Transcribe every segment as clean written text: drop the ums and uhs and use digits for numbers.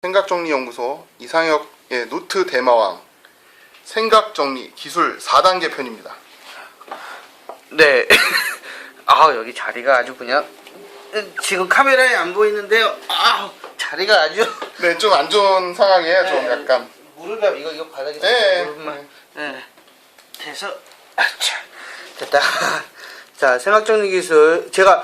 생각정리연구소 이상혁의 노트 대마왕 생각정리 기술 4단계 편입니다. 네. 아, 여기 자리가 아주 그냥 지금 카메라에 안 보이는데요. 아, 자리가 아주 네, 좀 안 좋은 상황이에요. 좀 네, 약간 무릎이 이거 바닥에 네. 무릎만 돼서 자, 됐다. 자, 생각정리 기술 제가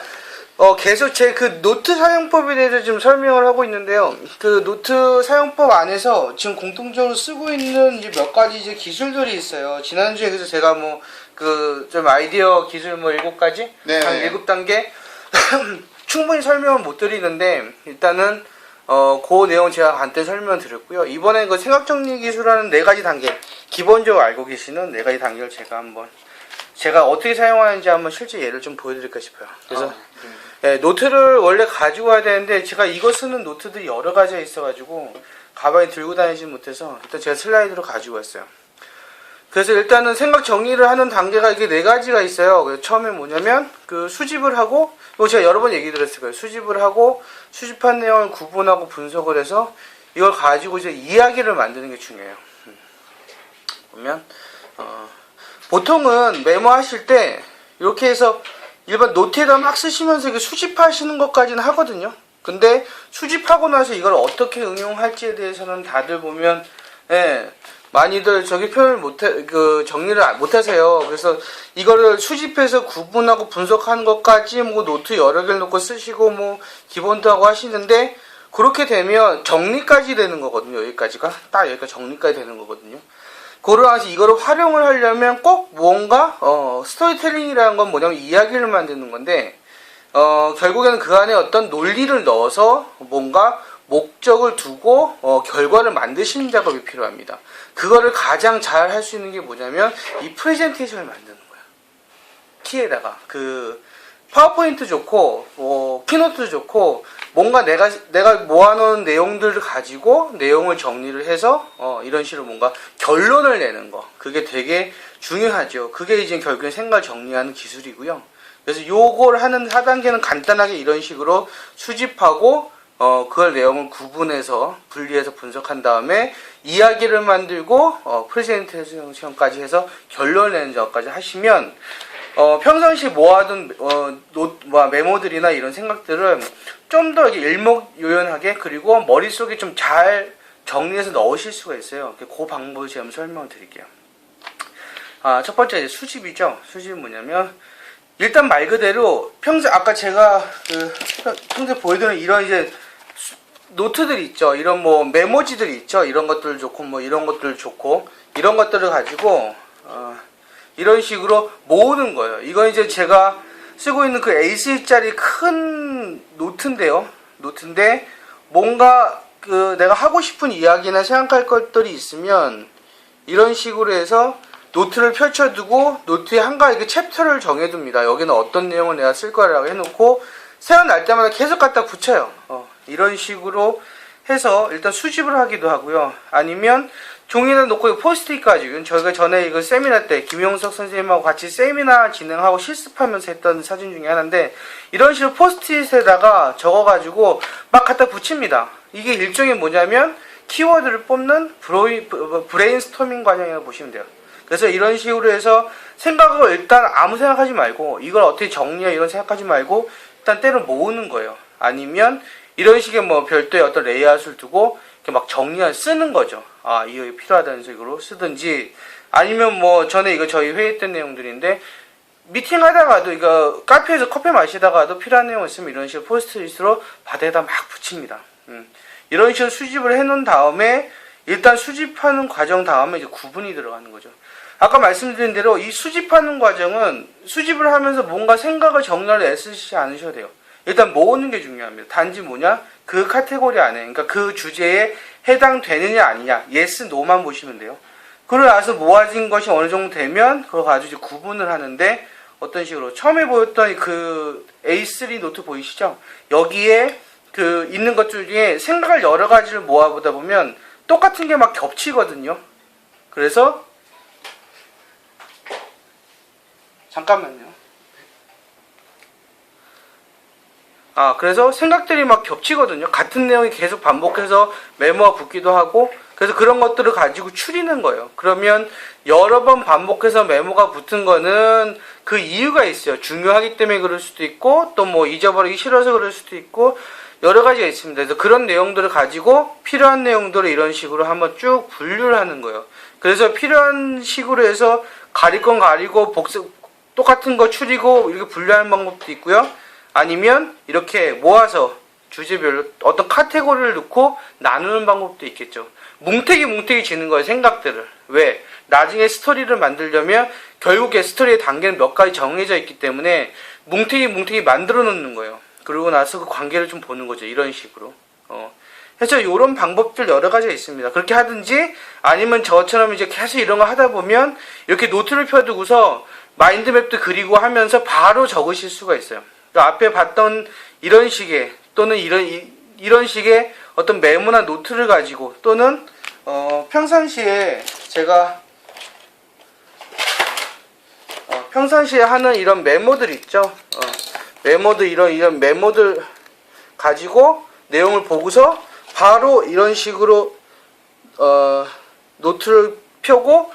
계속 제 그 노트 사용법에 대해서 지금 설명을 하고 있는데요. 그 노트 사용법 안에서 지금 공통적으로 쓰고 있는 이제 몇 가지 이제 기술들이 있어요. 지난주에 그래서 제가 뭐 그 좀 아이디어 기술 뭐 7가지? 네. 한 7단계 충분히 설명은 못 드리는데 일단은 그 내용 제가 간단히 설명드렸고요. 이번에 그 생각정리 기술하는 4가지 단계 기본적으로 알고 계시는 4가지 단계를 제가 어떻게 사용하는지 한번 실제 예를 좀 보여드릴까 싶어요. 그래서 네, 노트를 원래 가지고 와야 되는데 제가 이거 쓰는 노트들이 여러 가지가 있어가지고 가방에 들고 다니지 못해서 일단 제가 슬라이드로 가지고 왔어요. 그래서 일단은 생각 정리를 하는 단계가 이게 4가지가 있어요. 그래서 처음에 뭐냐면 그 수집을 하고, 이거 제가 여러 번 얘기 드렸을 거예요. 수집을 하고 수집한 내용을 구분하고 분석을 해서 이걸 가지고 이제 이야기를 만드는 게 중요해요. 보면 보통은 메모하실 때 이렇게 해서 일반 노트에다 막 쓰시면서 이게 수집하시는 것까지는 하거든요. 근데 수집하고 나서 이걸 어떻게 응용할지에 대해서는 다들 보면 많이들 저기 표현을 정리를 못 하세요. 그래서 이거를 수집해서 구분하고 분석하는 것까지 뭐 노트 여러 개를 놓고 쓰시고 뭐 기본도 하고 하시는데 그렇게 되면 정리까지 되는 거거든요. 여기까지가 딱 여기까지 정리까지 되는 거거든요. 그러면서 이거를 활용을 하려면 꼭 뭔가 스토리텔링이라는 건 뭐냐면 이야기를 만드는 건데 결국에는 그 안에 어떤 논리를 넣어서 뭔가 목적을 두고 결과를 만드시는 작업이 필요합니다. 그거를 가장 잘 할 수 있는 게 뭐냐면 이 프레젠테이션을 만드는 거예요. 키에다가 그 파워포인트 좋고 키노트 좋고 뭔가 내가 모아놓은 내용들을 가지고 내용을 정리를 해서 이런 식으로 뭔가 결론을 내는 거, 그게 되게 중요하죠. 그게 이제 결국엔 생각을 정리하는 기술이고요. 그래서 요걸 하는 4단계는 간단하게 이런 식으로 수집하고 그걸 내용을 구분해서 분리해서 분석한 다음에 이야기를 만들고 프레젠테이션까지 해서 결론을 내는 작업까지 하시면 평상시 모아둔 메모들이나 이런 생각들을 좀 더 일목요연하게 그리고 머릿속에 좀 잘 정리해서 넣으실 수가 있어요. 그 방법을 제가 한번 설명을 드릴게요. 첫 번째 이제 수집이죠. 수집은 뭐냐면 일단 말 그대로 아까 제가 평소에 보여드리는 이런 이제 노트들 있죠. 이런 뭐 메모지들 있죠. 이런 것들 좋고 뭐 이런 것들 좋고 이런 것들을 가지고 이런 식으로 모으는 거예요. 이건 이제 제가 쓰고 있는 그 A4짜리 큰 노트인데 뭔가 내가 하고 싶은 이야기나 생각할 것들이 있으면 이런 식으로 해서 노트를 펼쳐두고 노트에 한가지 챕터를 정해둡니다. 여기는 어떤 내용을 내가 쓸 거라고 해놓고 생각날 때마다 계속 갖다 붙여요. 이런 식으로 해서 일단 수집을 하기도 하고요. 아니면 종이를 놓고 포스트잇까지 저희가 전에 이거 세미나 때 김용석 선생님하고 같이 세미나 진행하고 실습하면서 했던 사진 중에 하나인데 이런 식으로 포스트잇에다가 적어가지고 막 갖다 붙입니다. 이게 일종의 뭐냐면 키워드를 뽑는 브레인스토밍 과정이라고 보시면 돼요. 그래서 이런 식으로 해서 생각을 일단 아무 생각하지 말고 이걸 어떻게 정리해 이런 생각하지 말고 일단 때로 모으는 거예요. 아니면 이런 식의 뭐 별도의 어떤 레이아웃을 두고 이렇게 막 쓰는 거죠. 이거 필요하다는 식으로 쓰든지 아니면 뭐 전에 이거 저희 회의했던 내용들인데 미팅 하다가도 이거 카페에서 커피 마시다가도 필요한 내용 있으면 이런 식으로 포스트잇으로 바닥에다 막 붙입니다. 이런 식으로 수집을 해놓은 다음에 일단 수집하는 과정 다음에 이제 구분이 들어가는 거죠. 아까 말씀드린 대로 이 수집하는 과정은 수집을 하면서 뭔가 생각을 정리를 애쓰시지 않으셔도 돼요. 일단 모으는 게 중요합니다. 단지 뭐냐? 그 카테고리 안에, 그러니까 그 주제에 해당되느냐 아니냐, yes, no만 보시면 돼요. 그러고 나서 모아진 것이 어느 정도 되면 그걸 가지고 이제 구분을 하는데 어떤 식으로 처음에 보였던 그 A3 노트 보이시죠? 여기에 그 있는 것들 중에 생각을 여러 가지를 모아보다 보면 똑같은 게 막 겹치거든요. 그래서 잠깐만요. 그래서 생각들이 막 겹치거든요. 같은 내용이 계속 반복해서 메모가 붙기도 하고, 그래서 그런 것들을 가지고 추리는 거예요. 그러면 여러 번 반복해서 메모가 붙은 거는 그 이유가 있어요. 중요하기 때문에 그럴 수도 있고, 또 뭐 잊어버리기 싫어서 그럴 수도 있고, 여러 가지가 있습니다. 그래서 그런 내용들을 가지고 필요한 내용들을 이런 식으로 한번 쭉 분류를 하는 거예요. 그래서 필요한 식으로 해서 가릴 건 가리고, 똑같은 거 추리고, 이렇게 분류하는 방법도 있고요. 아니면 이렇게 모아서 주제별로 어떤 카테고리를 넣고 나누는 방법도 있겠죠. 뭉태기 지는 거예요, 생각들을. 왜? 나중에 스토리를 만들려면 결국에 스토리의 단계는 몇 가지 정해져 있기 때문에 뭉태기 만들어 놓는 거예요. 그러고 나서 그 관계를 좀 보는 거죠. 이런 식으로. 그래서 이런 방법들 여러 가지가 있습니다. 그렇게 하든지 아니면 저처럼 이제 계속 이런 거 하다 보면 이렇게 노트를 펴두고서 마인드맵도 그리고 하면서 바로 적으실 수가 있어요. 앞에 봤던 이런 식의 또는 이런 식의 어떤 메모나 노트를 가지고 또는 평상시에 제가 평상시에 하는 이런 메모들 있죠. 메모들 이런 메모들 가지고 내용을 보고서 바로 이런 식으로 노트를 펴고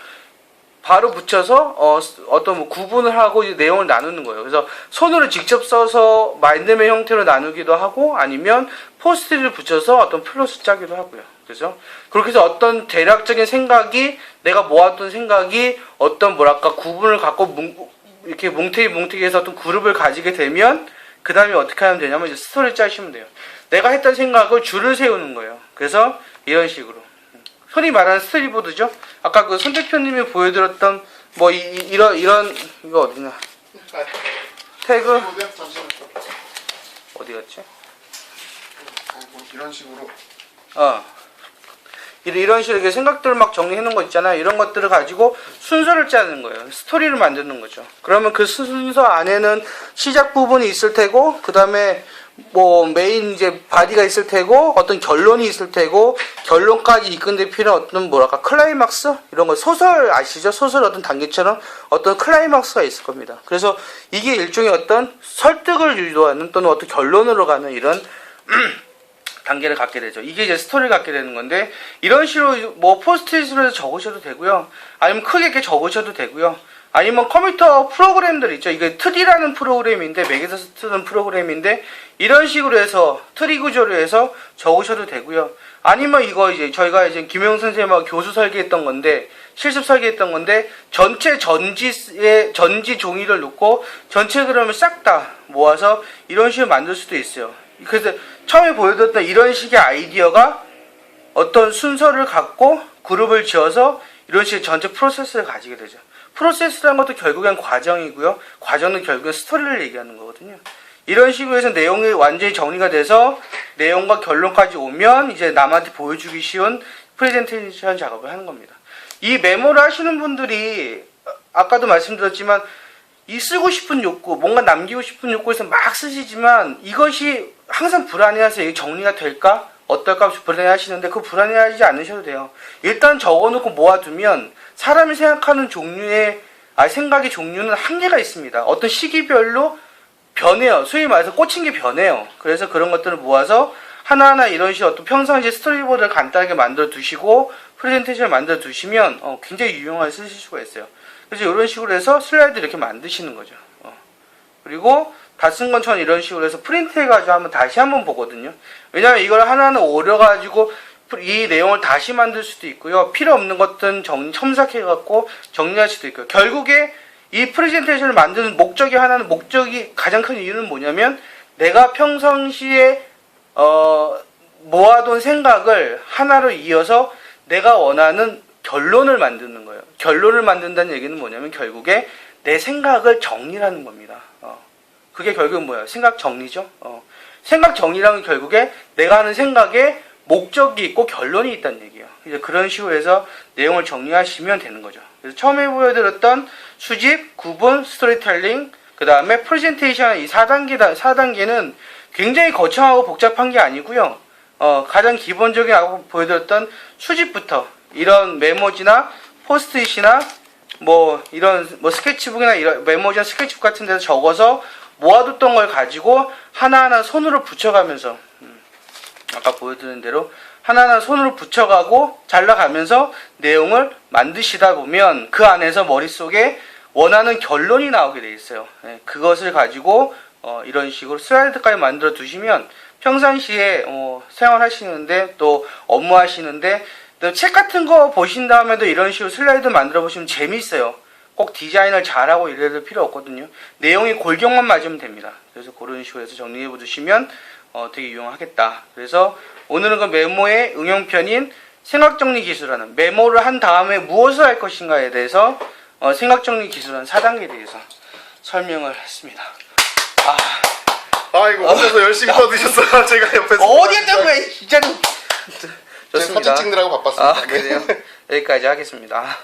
바로 붙여서 어떤 뭐 구분을 하고 이제 내용을 나누는 거예요. 그래서 손으로 직접 써서 마인드맵 형태로 나누기도 하고 아니면 포스트잇을 붙여서 어떤 플러스 짜기도 하고요. 그래서 그렇게 해서 어떤 대략적인 생각이 내가 모았던 생각이 어떤 뭐랄까 구분을 갖고 이렇게 뭉태기해서 어떤 그룹을 가지게 되면 그 다음에 어떻게 하면 되냐면 이제 스토리를 짜시면 돼요. 내가 했던 생각을 줄을 세우는 거예요. 그래서 이런 식으로. 흔히 말하는 스토리보드죠. 아까 그 손 대표님이 보여드렸던 뭐 이런 이거 어디냐? 태그 어디 갔지? 이런 식으로. 이런 식으로 이렇게 생각들을 막 정리해 놓은 거 있잖아요. 이런 것들을 가지고 순서를 짜는 거예요. 스토리를 만드는 거죠. 그러면 그 순서 안에는 시작 부분이 있을 테고, 그 다음에 뭐 메인 이제 바디가 있을 테고, 어떤 결론이 있을 테고, 결론까지 이끈 데 필요한 어떤 뭐랄까 클라이막스 이런 거 소설 아시죠? 소설 어떤 단계처럼 어떤 클라이막스가 있을 겁니다. 그래서 이게 일종의 어떤 설득을 유도하는 또는 어떤 결론으로 가는 이런 단계를 갖게 되죠. 이게 이제 스토리를 갖게 되는 건데, 이런 식으로 뭐 포스트잇으로 해서 적으셔도 되고요. 아니면 크게 이렇게 적으셔도 되고요. 아니면 컴퓨터 프로그램들 있죠. 이게 트리라는 프로그램인데, 맥에서 쓰는 프로그램인데, 이런 식으로 해서 트리 구조로 해서 적으셔도 되고요. 아니면 이거 이제 저희가 이제 김영 선생님하고 교수 설계했던 건데, 실습 설계했던 건데, 전체 전지 종이를 놓고 전체 그림을 싹 다 모아서 이런 식으로 만들 수도 있어요. 그래서 처음에 보여드렸던 이런 식의 아이디어가 어떤 순서를 갖고 그룹을 지어서 이런 식의 전체 프로세스를 가지게 되죠. 프로세스라는 것도 결국엔 과정이고요. 과정은 결국엔 스토리를 얘기하는 거거든요. 이런 식으로 해서 내용이 완전히 정리가 돼서 내용과 결론까지 오면 이제 남한테 보여주기 쉬운 프레젠테이션 작업을 하는 겁니다. 이 메모를 하시는 분들이 아까도 말씀드렸지만 이 쓰고 싶은 욕구, 뭔가 남기고 싶은 욕구에서 막 쓰시지만 이것이 항상 불안해하세요. 이게 정리가 될까? 어떨까? 불안해하시는데 그 불안해하지 않으셔도 돼요. 일단 적어놓고 모아두면 사람이 생각하는 종류의 생각의 종류는 한계가 있습니다. 어떤 시기별로 변해요. 소위 말해서 꽂힌 게 변해요. 그래서 그런 것들을 모아서 하나하나 이런 식으로 어떤 평상시에 스토리보드를 간단하게 만들어 두시고 프레젠테이션을 만들어 두시면 굉장히 유용하게 쓰실 수가 있어요. 그래서 이런 식으로 해서 슬라이드 이렇게 만드시는 거죠. 그리고 다 쓴 건 저는 이런 식으로 해서 프린트 해가지고 다시 한번 보거든요. 왜냐하면 이걸 하나하나 오려가지고 이 내용을 다시 만들 수도 있고요. 필요 없는 것들은 첨삭해갖고 정리할 수도 있고요. 결국에 이 프레젠테이션을 만드는 목적이 가장 큰 이유는 뭐냐면 내가 평상시에 모아둔 생각을 하나로 이어서 내가 원하는 결론을 만드는 거예요. 결론을 만든다는 얘기는 뭐냐면 결국에 내 생각을 정리하는 겁니다. 그게 결국은 뭐예요? 생각 정리죠. 생각 정리라는 결국에 내가 하는 생각에 목적이 있고 결론이 있다는 얘기예요. 이제 그런 식으로 해서 내용을 정리하시면 되는 거죠. 그래서 처음에 보여드렸던 수집, 구분, 스토리텔링, 그 다음에 프레젠테이션 이 4단계는 굉장히 거창하고 복잡한 게 아니고요. 가장 기본적인 아까 보여드렸던 수집부터 이런 메모지나 포스트잇이나 뭐 이런 뭐 스케치북이나 이런 메모지나 스케치북 같은 데서 적어서 모아뒀던 걸 가지고 하나하나 손으로 붙여가면서 아까 보여드린 대로 하나하나 손으로 붙여가고 잘라가면서 내용을 만드시다 보면 그 안에서 머릿속에 원하는 결론이 나오게 돼 있어요. 예, 그것을 가지고 이런 식으로 슬라이드까지 만들어 두시면 평상시에 생활하시는데 또 업무하시는데 또 책 같은 거 보신 다음에도 이런 식으로 슬라이드 만들어 보시면 재밌어요. 꼭 디자인을 잘하고 이래도 필요 없거든요. 내용이 골격만 맞으면 됩니다. 그래서 그런 식으로 해서 정리해 보시면 되게 유용하겠다. 그래서 오늘은 그 메모의 응용편인 생각정리 기술하는 메모를 한 다음에 무엇을 할 것인가에 대해서 생각정리 기술하는 4단계에 대해서 설명을 했습니다. 아이고 혼자서 열심히 써드셨어요. 제가 옆에서 어디 했던 거야 진짜로. 제가 사진 찍느라고 바빴습니다. 그래요? 여기까지 하겠습니다.